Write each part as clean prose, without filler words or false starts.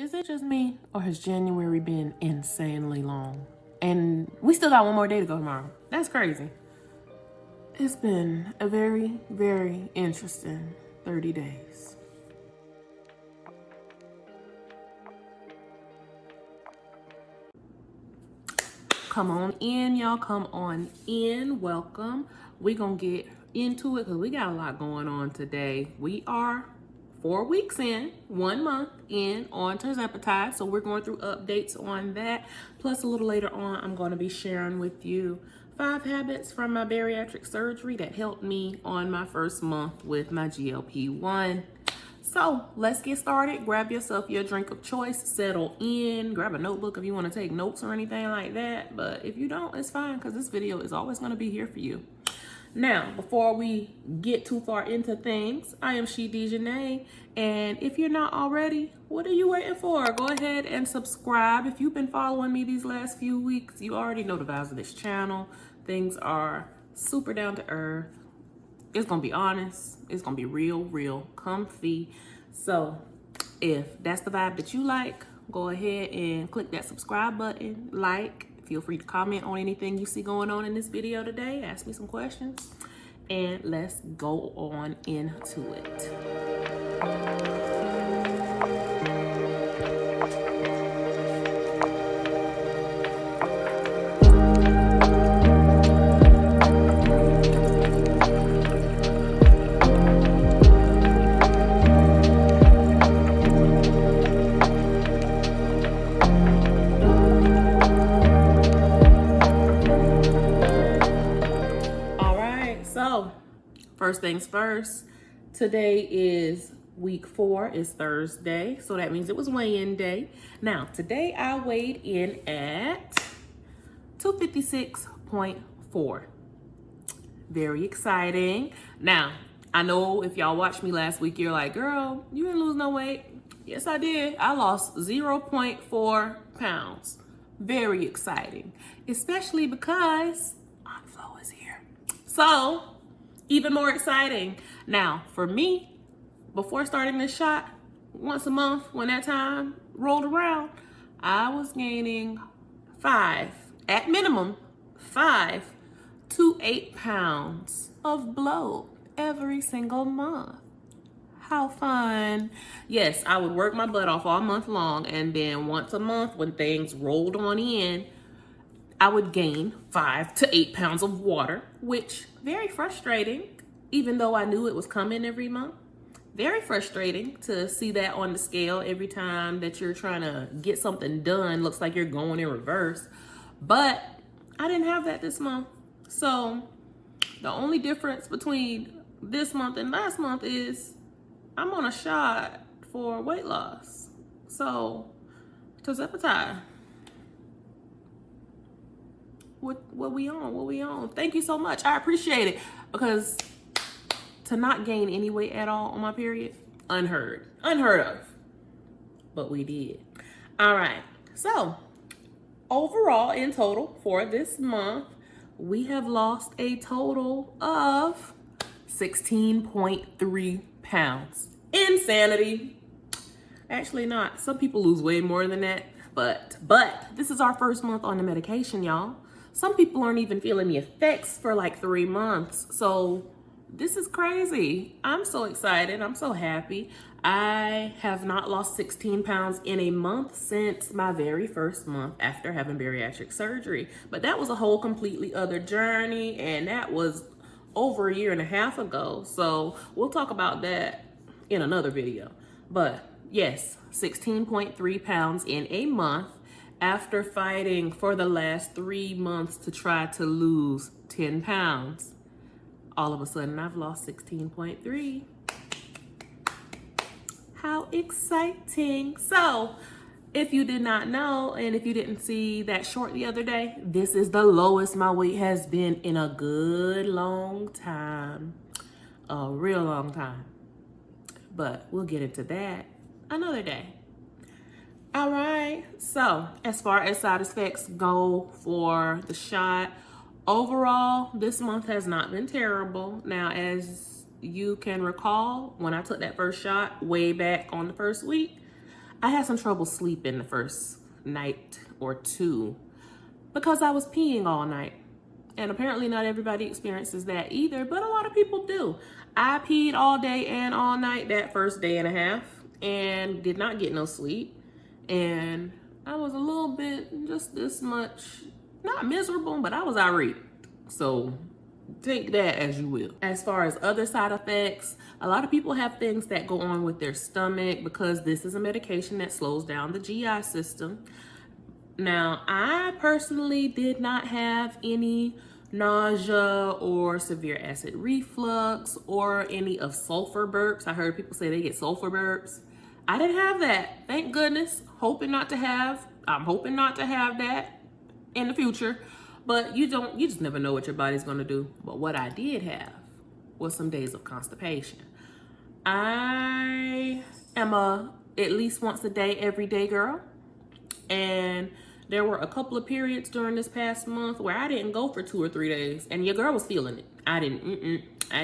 Is it just me, or has January been insanely long? And we still got one more day to go tomorrow. That's crazy. It's been a very, very interesting 30 days. Come on in, y'all. Come on in. Welcome. We're going to get into it because we got a lot going on today. We are 4 weeks in, 1 month in on Tirzepatide. So we're going through updates on that. Plus a little later on, I'm going to be sharing with you 5 habits from my bariatric surgery that helped me on my first month with my GLP-1. So let's get started. Grab yourself your drink of choice, settle in, grab a notebook if you want to take notes or anything like that. But if you don't, it's fine because this video is always going to be here for you. Now, before we get too far into things, I am She Dejanay, and if you're not already, what are you waiting for? Go ahead and subscribe. If you've been following me these last few weeks, you already know the vibes of this channel. Things are super down to earth. It's gonna be honest. It's gonna be real comfy. So if that's the vibe that you like, go ahead and click that subscribe button, like. Feel free to comment on anything you see going on in this video today. Ask me some questions and let's go on into it. First things first, today is week 4, it's Thursday, so that means it was weigh-in day. Now, today I weighed in at 256.4. Very exciting. Now, I know if y'all watched me last week, you're like, girl, you didn't lose no weight. Yes, I did. I lost 0.4 pounds. Very exciting, especially because Flow is here. So, even more exciting. Now, for me, before starting this shot, once a month, when that time rolled around, I was gaining 5, at minimum, 5 to 8 pounds of bloat every single month. How fun. Yes, I would work my butt off all month long, and then once a month, when things rolled on in, I would gain 5 to 8 pounds of water, which very frustrating, even though I knew it was coming every month. Very frustrating to see that on the scale every time that you're trying to get something done. Looks like you're going in reverse. But I didn't have that this month. So the only difference between this month and last month is I'm on a shot for weight loss. So Tirzepatide. What we on? Thank you so much. I appreciate it, because to not gain any weight at all on my period, unheard of, but we did. All right, so overall in total for this month, we have lost a total of 16.3 pounds. Insanity. Actually not. Some people lose way more than that, but this is our first month on the medication, y'all. Some people aren't even feeling the effects for like 3 months. So this is crazy. I'm so excited. I'm so happy. I have not lost 16 pounds in a month since my very first month after having bariatric surgery. But that was a whole completely other journey, and that was over 1.5 years ago. So we'll talk about that in another video. But yes, 16.3 pounds in a month, after fighting for the last 3 months to try to lose 10 pounds. All of a sudden, I've lost 16.3. How exciting. So, if you did not know, and if you didn't see that short the other day, this is the lowest my weight has been in a good long time. A real long time. But we'll get into that another day. All right, so as far as side effects go for the shot, overall, this month has not been terrible. Now, as you can recall, when I took that first shot way back on the first week, I had some trouble sleeping the first night or two because I was peeing all night. And apparently not everybody experiences that either, but a lot of people do. I peed all day and all night that first day and a half and did not get no sleep. And I was a little bit, just this much, not miserable, but I was irate. So take that as you will. As far as other side effects, a lot of people have things that go on with their stomach because this is a medication that slows down the GI system. Now, I personally did not have any nausea or severe acid reflux or any of sulfur burps. I heard people say they get sulfur burps. I didn't have that, thank goodness. I'm hoping not to have that in the future. But you just never know what your body's gonna do. But what I did have was some days of constipation. I am at least once a day, every day girl. And there were a couple of periods during this past month where I didn't go for 2 or 3 days. And your girl was feeling it. I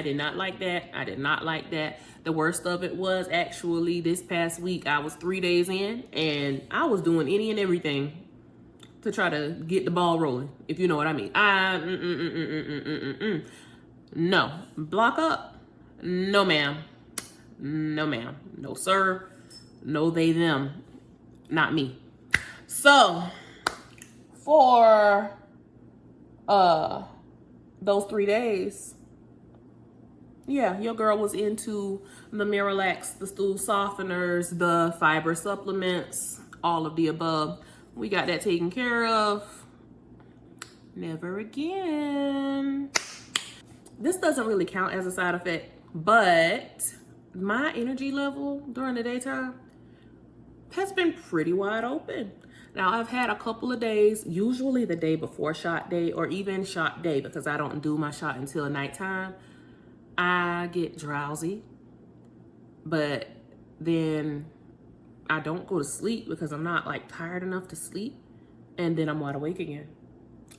did not like that. I did not like that. The worst of it was actually this past week, I was 3 days in and I was doing any and everything to try to get the ball rolling, if you know what I mean. No. Block up. No, ma'am. No, ma'am. No, sir. No, they, them. Not me. So, for those 3 days, yeah, your girl was into the Miralax, the stool softeners, the fiber supplements, all of the above. We got that taken care of. Never again. This doesn't really count as a side effect, but my energy level during the daytime has been pretty wide open. Now, I've had a couple of days, usually the day before shot day or even shot day, because I don't do my shot until nighttime. I get drowsy, but then I don't go to sleep because I'm not like tired enough to sleep, and then I'm wide awake again.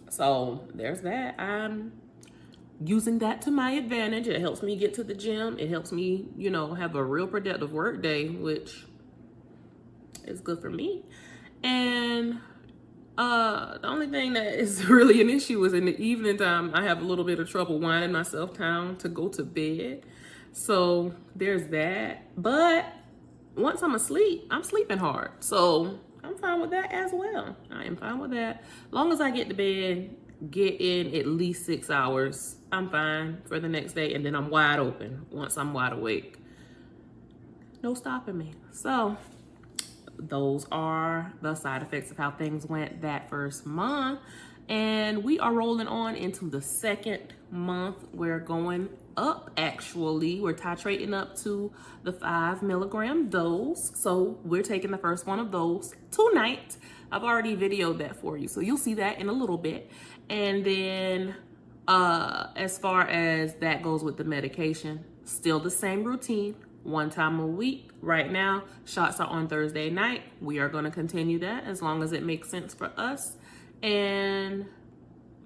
So there's that. I'm using that to my advantage. It helps me get to the gym. It helps me, have a real productive work day, which is good for me. And the only thing that is really an issue is in the evening time, I have a little bit of trouble winding myself down to go to bed. So there's that. But once I'm asleep, I'm sleeping hard. So I'm fine with that as well. I am fine with that. As long as I get to bed, get in at least 6 hours, I'm fine for the next day. And then I'm wide open once I'm wide awake. No stopping me. So those are the side effects of how things went that first month. And we are rolling on into the second month. We're going up, actually. We're titrating up to the 5 milligram dose. So we're taking the first one of those tonight. I've already videoed that for you, so you'll see that in a little bit. And then as far as that goes with the medication, still the same routine. 1 time a week. Right now, shots are on Thursday night. We are going to continue that as long as it makes sense for us. And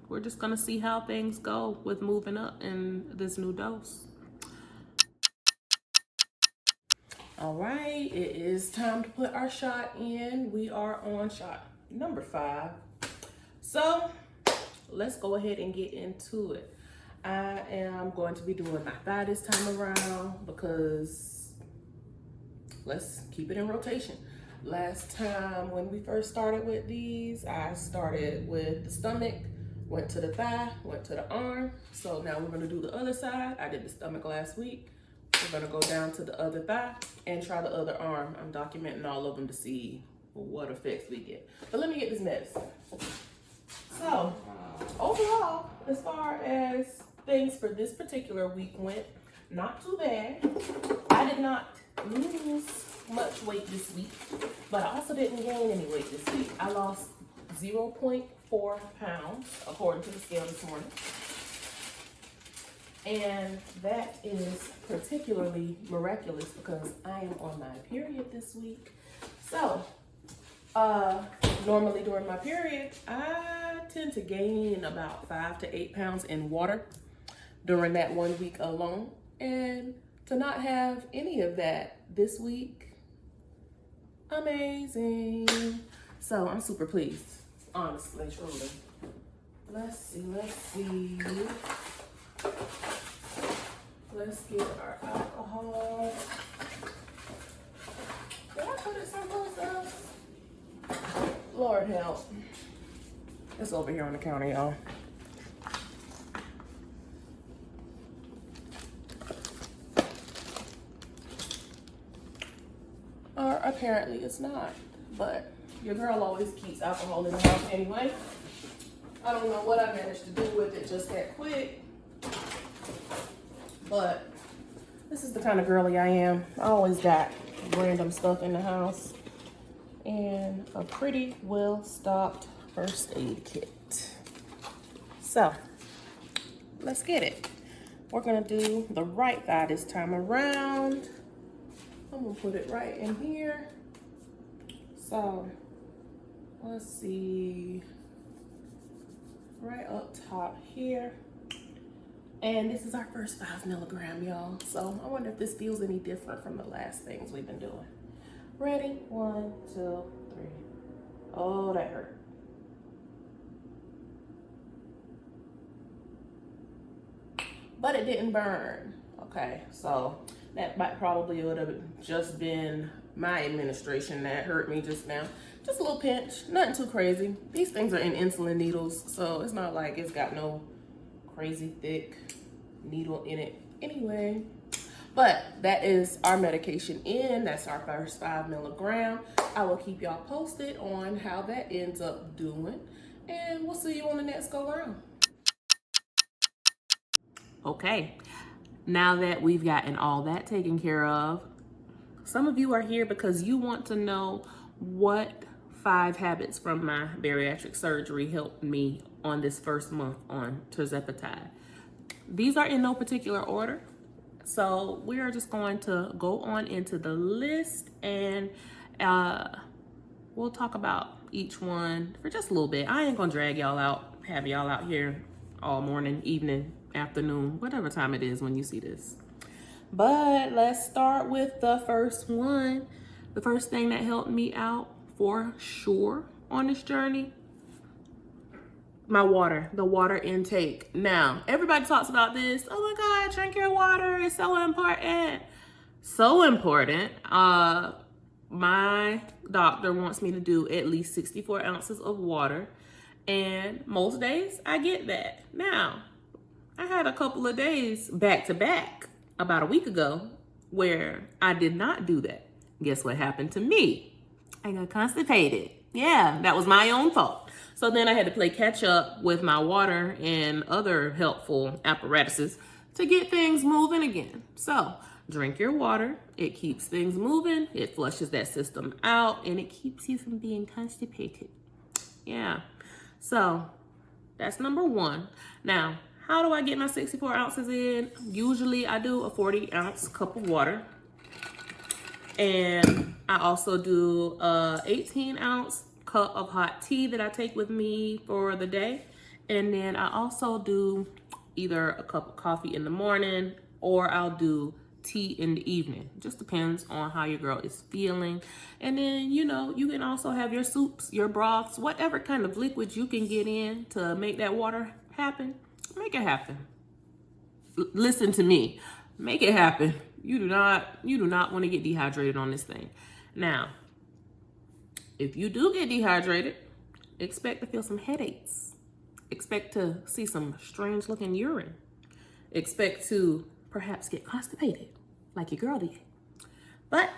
we're just going to see how things go with moving up in this new dose. All right, it is time to put our shot in. We are on shot number 5. So let's go ahead and get into it. I am going to be doing my thigh this time around because let's keep it in rotation. Last time when we first started with these, I started with the stomach, went to the thigh, went to the arm. So now we're gonna do the other side. I did the stomach last week. We're gonna go down to the other thigh and try the other arm. I'm documenting all of them to see what effects we get. But let me get this medicine. So overall, as far as things for this particular week went, not too bad. I did not lose much weight this week, but I also didn't gain any weight this week. I lost 0.4 pounds according to the scale this morning. And that is particularly miraculous because I am on my period this week. So normally during my period, I tend to gain about 5 to 8 pounds in water during that 1 week alone. And to not have any of that this week amazing. So I'm super pleased, honestly, truly. Let's see. Let's get our alcohol. Did I put it someplace else? Lord help. It's over here on the counter, y'all. Or apparently it's not, but your girl always keeps alcohol in the house anyway. I don't know what I managed to do with it just that quick, but this is the kind of girly I am. I always got random stuff in the house and a pretty well-stocked first aid kit. So let's get it. We're gonna do the right thigh this time around. I'm gonna put it right in here. So let's see, right up top here. And this is our first 5 milligram, y'all. So I wonder if this feels any different from the last things we've been doing. Ready? 1, 2, 3. Oh, that hurt. But it didn't burn. Okay, so that might probably would have just been my administration that hurt me just now. Just a little pinch, nothing too crazy. These things are in insulin needles, so it's not like it's got no crazy thick needle in it anyway. But that is our medication in. That's our first 5 milligram. I will keep y'all posted on how that ends up doing. And we'll see you on the next go round. Okay, now that we've gotten all that taken care of, some of you are here because you want to know what 5 habits from my bariatric surgery helped me on this first month on Tirzepatide. These are in no particular order. So we are just going to go on into the list and we'll talk about each one for just a little bit. I ain't gonna drag y'all out, have y'all out here all morning, evening, afternoon, whatever time it is when you see this. But let's start with the first one. The first thing that helped me out for sure on this journey, my water, the water intake. Now, everybody talks about this. Oh my God, drink your water. It's so important. So important. My doctor wants me to do at least 64 ounces of water. And most days I get that. Now, I had a couple of days back to back about a week ago where I did not do that. Guess what happened to me? I got constipated. Yeah, that was my own fault. So then I had to play catch up with my water and other helpful apparatuses to get things moving again. So drink your water. It keeps things moving. It flushes that system out and it keeps you from being constipated. Yeah. So that's number 1. Now, how do I get my 64 ounces in? Usually I do a 40-ounce cup of water. And I also do a 18-ounce cup of hot tea that I take with me for the day. And then I also do either a cup of coffee in the morning or I'll do tea in the evening. Just depends on how your girl is feeling. And then, you know, you can also have your soups, your broths, whatever kind of liquids you can get in to make that water happen. Make it happen. Listen to me. Make it happen. You do not want to get dehydrated on this thing. Now, if you do get dehydrated, expect to feel some headaches. Expect to see some strange looking urine. Expect to perhaps get constipated like your girl did. But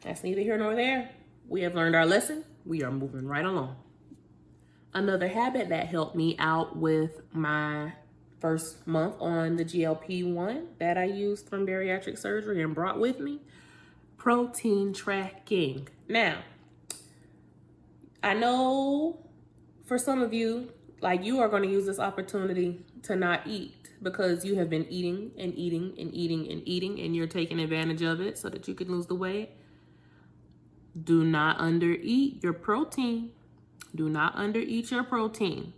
that's neither here nor there. We have learned our lesson. We are moving right along. Another habit that helped me out with my first month on the GLP-1 that I used from bariatric surgery and brought with me, protein tracking. Now, I know for some of you, like, you are going to use this opportunity to not eat because you have been eating and eating and eating and eating and you're taking advantage of it so that you can lose the weight. Do not undereat your protein. Do not undereat your protein.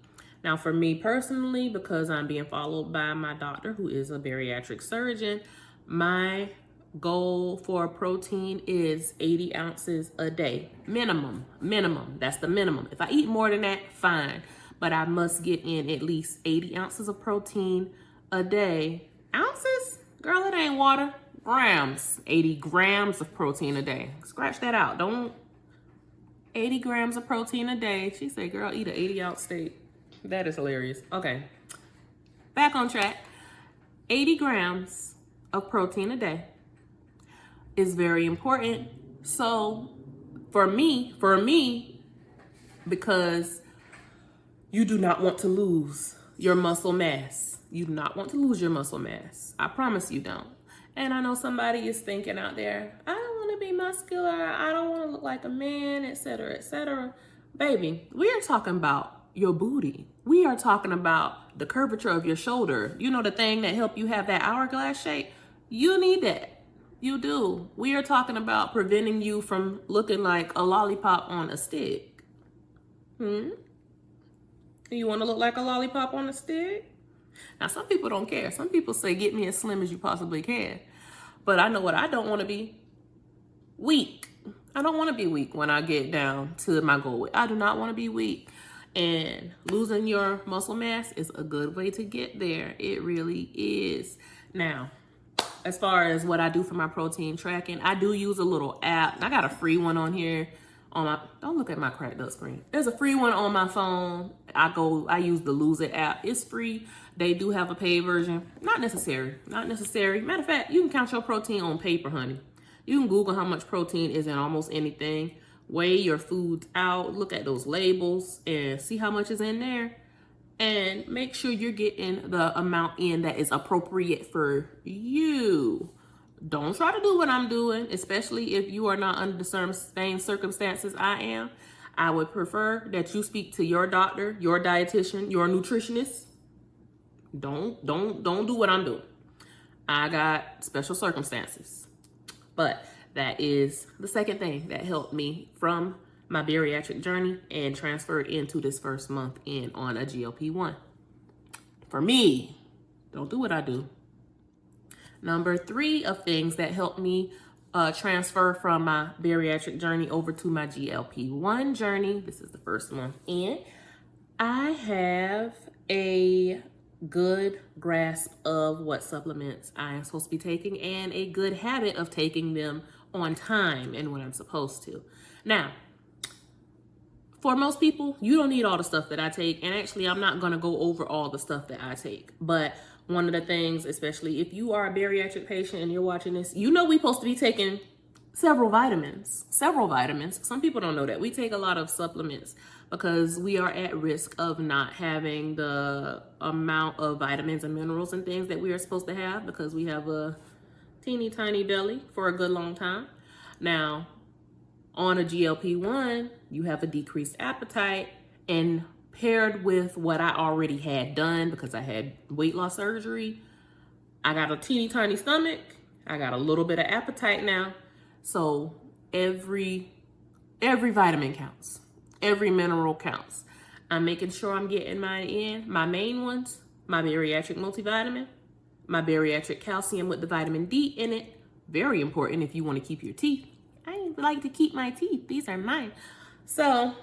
Now, for me personally, because I'm being followed by my doctor, who is a bariatric surgeon, my goal for protein is 80 ounces a day. Minimum. That's the minimum. If I eat more than that, fine. But I must get in at least 80 ounces of protein a day. Ounces? Girl, it ain't water. Grams. 80 grams of protein a day. Scratch that out. Don't. 80 grams of protein a day. She said, girl, eat an 80-ounce steak. That is hilarious. Okay. Back on track. 80 grams of protein a day is very important. So for me, because you do not want to lose your muscle mass. You do not want to lose your muscle mass. I promise you don't. And I know somebody is thinking out there, I don't want to be muscular. I don't want to look like a man, etc., etc. Baby, we are talking about your booty. We are talking about the curvature of your shoulder. You know, the thing that help you have that hourglass shape? You need that. You do. We are talking about preventing you from looking like a lollipop on a stick. You want to look like a lollipop on a stick? Now, some people don't care. Some people say, get me as slim as you possibly can. But I know what I don't want to be. Weak. I don't want to be weak when I get down to my goal weight. I do not want to be weak. And losing your muscle mass is a good way to get there. It really is. Now, as far as what I do for my protein tracking, I do use a little app. I got a free one on here. Don't look at my cracked up screen. There's a free one on my phone. I use the Lose It app. It's free. They do have a paid version. Not necessary. Matter of fact, you can count your protein on paper, honey. You can Google how much protein is in almost anything. Weigh your foods out. Look at those labels and see how much is in there. And make sure you're getting the amount in that is appropriate for you. Don't try to do what I'm doing, especially if you are not under the same circumstances I am. I would prefer that you speak to your doctor, your dietitian, your nutritionist. Don't do what I'm doing. I got special circumstances. But that is the second thing that helped me from my bariatric journey and transferred into this first month in on a GLP-1. For me, don't do what I do. Number 3 of things that helped me transfer from my bariatric journey over to my GLP-1 journey. This is the first month in. I have a good grasp of what supplements I am supposed to be taking and a good habit of taking them on time and when I'm supposed to. Now, for most people, you don't need all the stuff that I take. And actually, I'm not going to go over all the stuff that I take. But one of the things, especially if you are a bariatric patient and you're watching this, you know we're supposed to be taking several vitamins. Some people don't know that. We take a lot of supplements because we are at risk of not having the amount of vitamins and minerals and things that we are supposed to have because we have a teeny tiny belly for a good long time. Now, on a GLP-1, you have a decreased appetite, and paired with what I already had done because I had weight loss surgery, I got a teeny tiny stomach, I got a little bit of appetite now. So every vitamin counts. Every mineral counts. I'm making sure I'm getting mine in. My main ones, my bariatric multivitamin, my bariatric calcium with the vitamin D in it. Very important if you want to keep your teeth. I like to keep my teeth. These are mine. So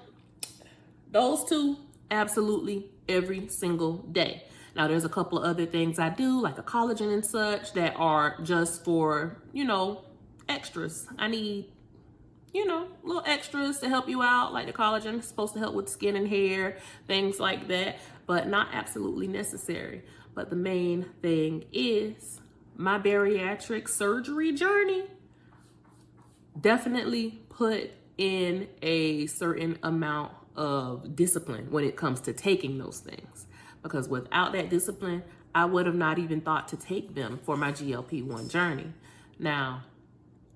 those 2, absolutely every single day. Now there's a couple of other things I do, like a collagen and such, that are just for, extras. I need, little extras to help you out, like the collagen is supposed to help with skin and hair, things like that, but not absolutely necessary. But the main thing is my bariatric surgery journey definitely put in a certain amount of discipline when it comes to taking those things. Because without that discipline, I would have not even thought to take them for my GLP-1 journey. Now,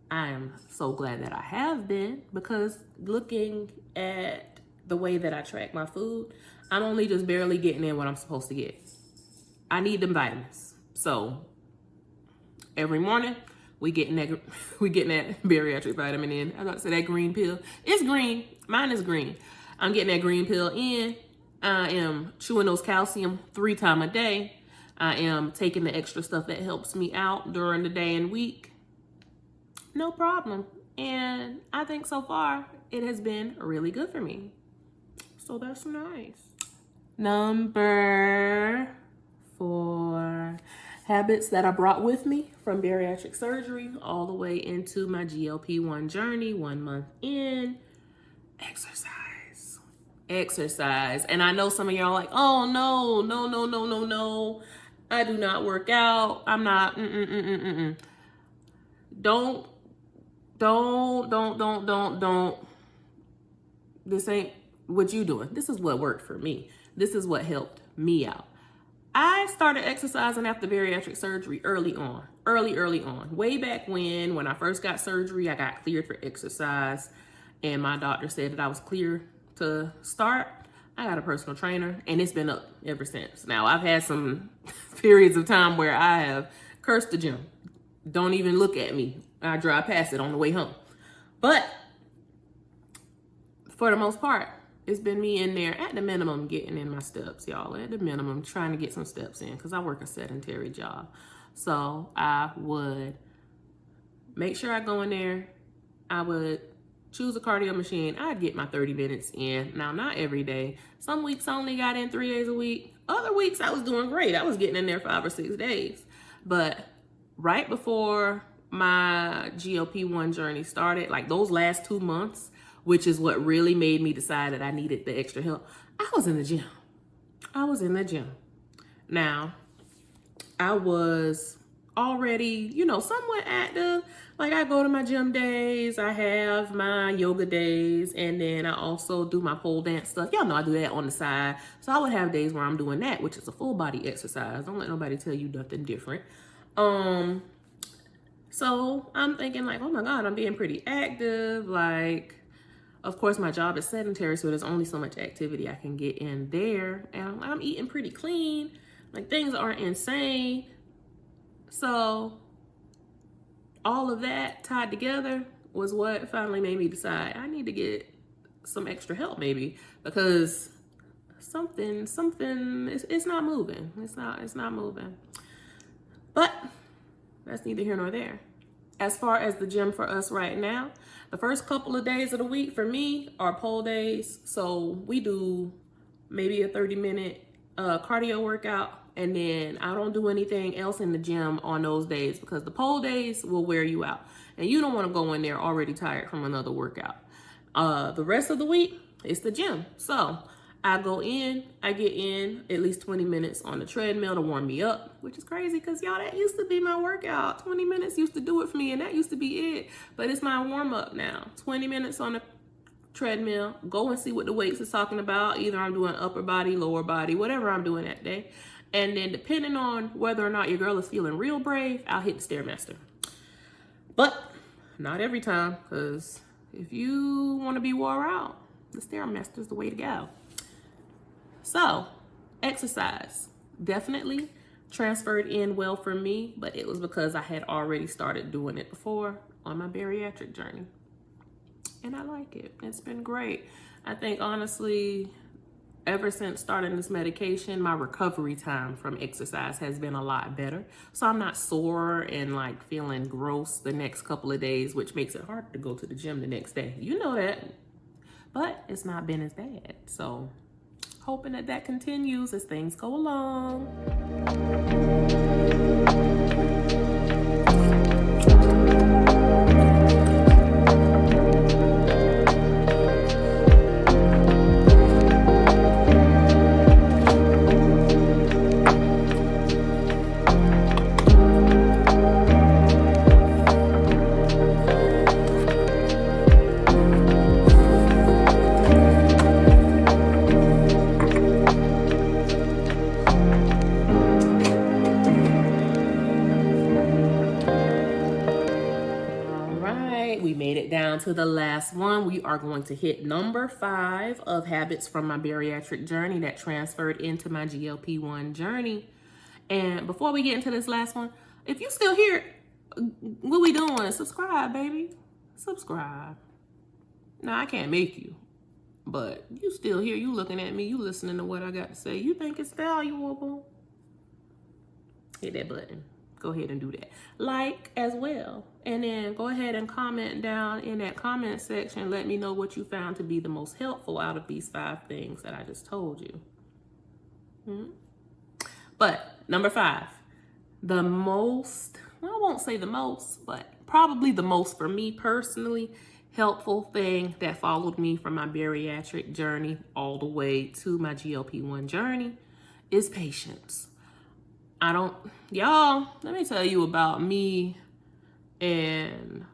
I am so glad that I have been, because looking at the way that I track my food, I'm only just barely getting in what I'm supposed to get. I need them vitamins. So every morning, we getting that bariatric vitamin in. I was about to say that green pill. It's green. Mine is green. I'm getting that green pill in. I am chewing those calcium 3 times a day. I am taking the extra stuff that helps me out during the day and week. no problem. And I think so far it has been really good for me. So that's nice. Number 4, habits that I brought with me from bariatric surgery all the way into my GLP-1 journey, 1 month in. Exercise. And I know some of y'all are like, oh no. I do not work out. I'm not, Don't. This ain't what you doing. This is what worked for me. This is what helped me out. I started exercising after bariatric surgery early on. Way back when I first got surgery, I got cleared for exercise and my doctor said that I was clear to start. I got a personal trainer and it's been up ever since. Now I've had some periods of time where I have cursed the gym. Don't even look at me. I drive past it on the way home. But for the most part, it's been me in there at the minimum getting in my steps, y'all. At the minimum, trying to get some steps in because I work a sedentary job. So I would make sure I go in there. I would choose a cardio machine. I'd get my 30 minutes in. Now, not every day. Some weeks I only got in 3 days a week. Other weeks I was doing great. I was getting in there 5 or 6 days. But right before my GLP-1 journey started, like those last 2 months, which is what really made me decide that I needed the extra help, I was in the gym. Now, I was already, somewhat active. Like I go to my gym days, I have my yoga days, and then I also do my pole dance stuff. Y'all know I do that on the side. So I would have days where I'm doing that, which is a full body exercise. Don't let nobody tell you nothing different. So I'm thinking like, oh my God, I'm being pretty active. Like, of course, my job is sedentary, so there's only so much activity I can get in there. And I'm eating pretty clean. Like, things aren't insane. So all of that tied together was what finally made me decide I need to get some extra help maybe, because something, it's not moving. It's not moving. But that's neither here nor there. As far as the gym for us right now, the first couple of days of the week for me are pole days. So we do maybe a 30-minute cardio workout, and then I don't do anything else in the gym on those days because the pole days will wear you out. And you don't want to go in there already tired from another workout. The rest of the week, it's the gym. So I go in, I get in at least 20 minutes on the treadmill to warm me up, which is crazy because y'all, that used to be my workout. 20 minutes used to do it for me and that used to be it. But it's my warm up now. 20 minutes on the treadmill, go and see what the weights is talking about. Either I'm doing upper body, lower body, whatever I'm doing that day. And then depending on whether or not your girl is feeling real brave, I'll hit the Stairmaster. But not every time, because if you want to be wore out, the Stairmaster is the way to go. So, exercise definitely transferred in well for me, but it was because I had already started doing it before on my bariatric journey. And I like it. It's been great. I think honestly, ever since starting this medication, my recovery time from exercise has been a lot better. So I'm not sore and like feeling gross the next couple of days, which makes it hard to go to the gym the next day. You know that, but it's not been as bad. So hoping that that continues as things go along. Down to the last one. We are going to hit number 5 of habits from my bariatric journey that transferred into my GLP-1 journey. And before we get into this last one, if you still here, what we doing? Subscribe, baby. Subscribe. Now, I can't make you, but you still here. You looking at me. You listening to what I got to say. You think it's valuable. Hit that button. go ahead and do that. Like as well. And then go ahead and comment down in that comment section. Let me know what you found to be the most helpful out of these 5 things that I just told you. But number 5, the most, well, I won't say the most, but probably the most for me personally helpful thing that followed me from my bariatric journey all the way to my GLP-1 journey is patience. Y'all, let me tell you about me and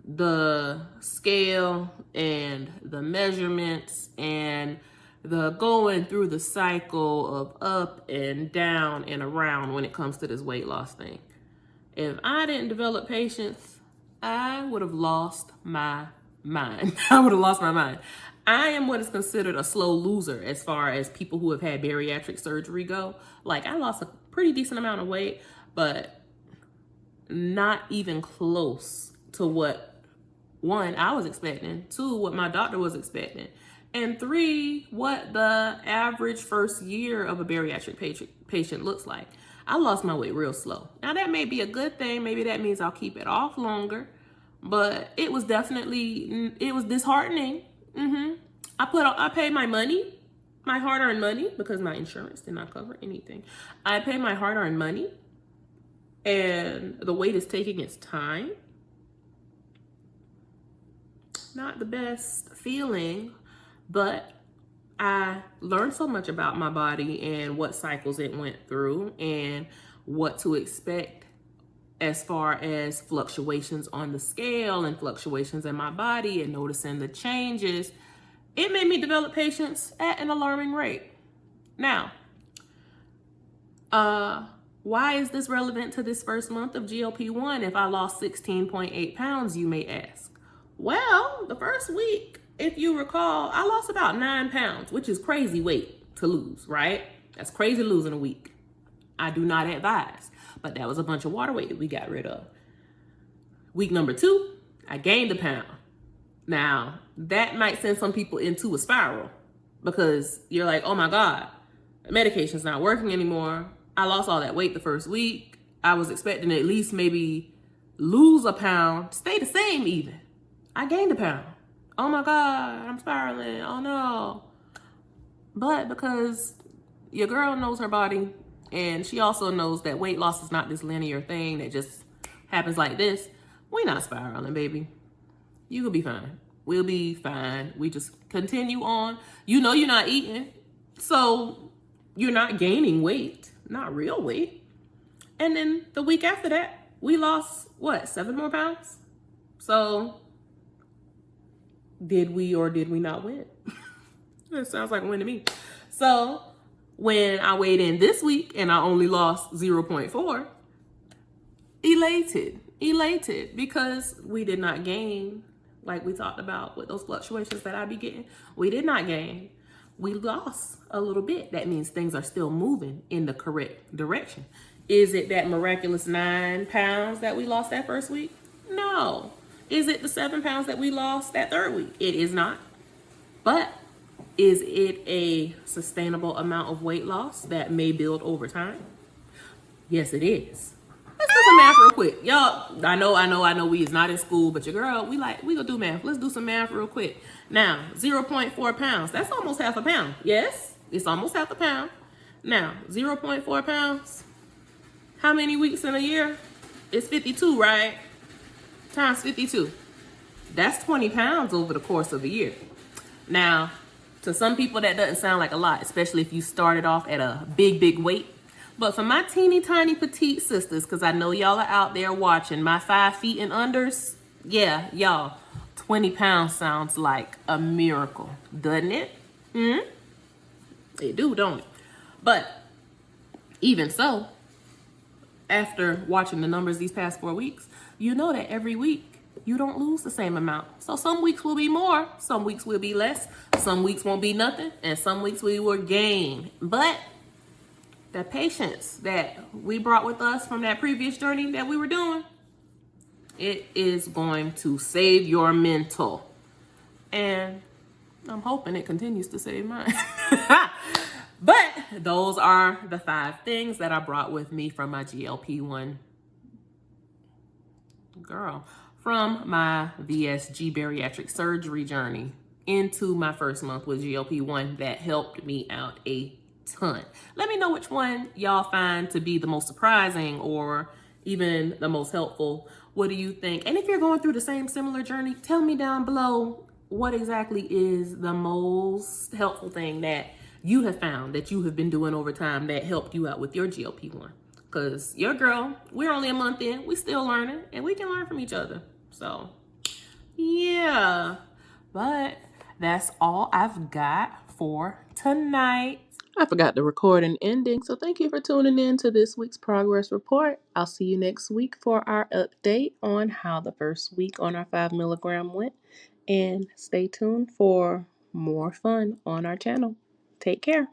the scale and the measurements and the going through the cycle of up and down and around when it comes to this weight loss thing. If I didn't develop patience, I would have lost my mind. I would have lost my mind. I am what is considered a slow loser as far as people who have had bariatric surgery go. Like, I lost a pretty decent amount of weight, but not even close to what, 1, I was expecting, 2, what my doctor was expecting, and 3, what the average first year of a bariatric patient looks like. I lost my weight real slow. Now, that may be a good thing. Maybe that means I'll keep it off longer, but it was definitely, it was disheartening. I paid my money, my hard-earned money, because my insurance did not cover anything. I paid my hard-earned money, and the weight is taking its time. Not the best feeling, but I learned so much about my body and what cycles it went through and what to expect as far as fluctuations on the scale and fluctuations in my body and noticing the changes. It made me develop patience at an alarming rate. Now, why is this relevant to this first month of GLP-1 if I lost 16.8 pounds, you may ask? Well, the first week, if you recall, I lost about 9 pounds, which is crazy weight to lose, right? That's crazy losing a week. I do not advise, but that was a bunch of water weight that we got rid of. Week number 2, I gained a pound. Now, that might send some people into a spiral because you're like, oh my God, the medication's not working anymore. I lost all that weight the first week. I was expecting to at least maybe lose a pound, stay the same even. I gained a pound. Oh my God, I'm spiraling. Oh no. But because your girl knows her body and she also knows that weight loss is not this linear thing that just happens like this, we're not spiraling, baby. You will be fine. We'll be fine. We just continue on. You know you're not eating, so you're not gaining weight, not real weight. And then the week after that, we lost, what, 7 more pounds? So did we or did we not win? It sounds like a win to me. So when I weighed in this week and I only lost 0.4, elated because we did not gain, like we talked about with those fluctuations that I be getting. We did not gain. We lost a little bit. That means things are still moving in the correct direction. Is it that miraculous 9 pounds that we lost that first week? No. Is it the 7 pounds that we lost that third week? It is not. But is it a sustainable amount of weight loss that may build over time? Yes, it is. Let's do some math real quick. Y'all, I know we is not in school, but your girl, we gonna do math. Let's do some math real quick. Now, 0.4 pounds. That's almost half a pound. Yes, it's almost half a pound. Now, 0.4 pounds. How many weeks in a year? It's 52, right? Times 52. That's 20 pounds over the course of a year. Now, to some people that doesn't sound like a lot, especially if you started off at a big weight. But for my teeny tiny petite sisters, because I know y'all are out there watching, my 5 feet and unders, yeah, y'all, 20 pounds sounds like a miracle, doesn't it? It do, don't it? But even so, after watching the numbers these past 4 weeks, you know that every week you don't lose the same amount. So some weeks will be more, some weeks will be less, some weeks won't be nothing, and some weeks we will gain. But the patience that we brought with us from that previous journey that we were doing, it is going to save your mental. And I'm hoping it continues to save mine. But those are the 5 things that I brought with me from my GLP-1 from my VSG bariatric surgery journey into my first month with GLP-1 that helped me out a ton. Let me know which one y'all find to be the most surprising or even the most helpful. What do you think? And if you're going through the same similar journey, tell me down below what exactly is the most helpful thing that you have found that you have been doing over time that helped you out with your GLP-1. Because your girl, we're only a month in, we still learning, and we can learn from each other. So, yeah. But that's all I've got for tonight. I forgot to record an ending, so thank you for tuning in to this week's progress report. I'll see you next week for our update on how the first week on our 5 milligram went. And stay tuned for more fun on our channel. Take care.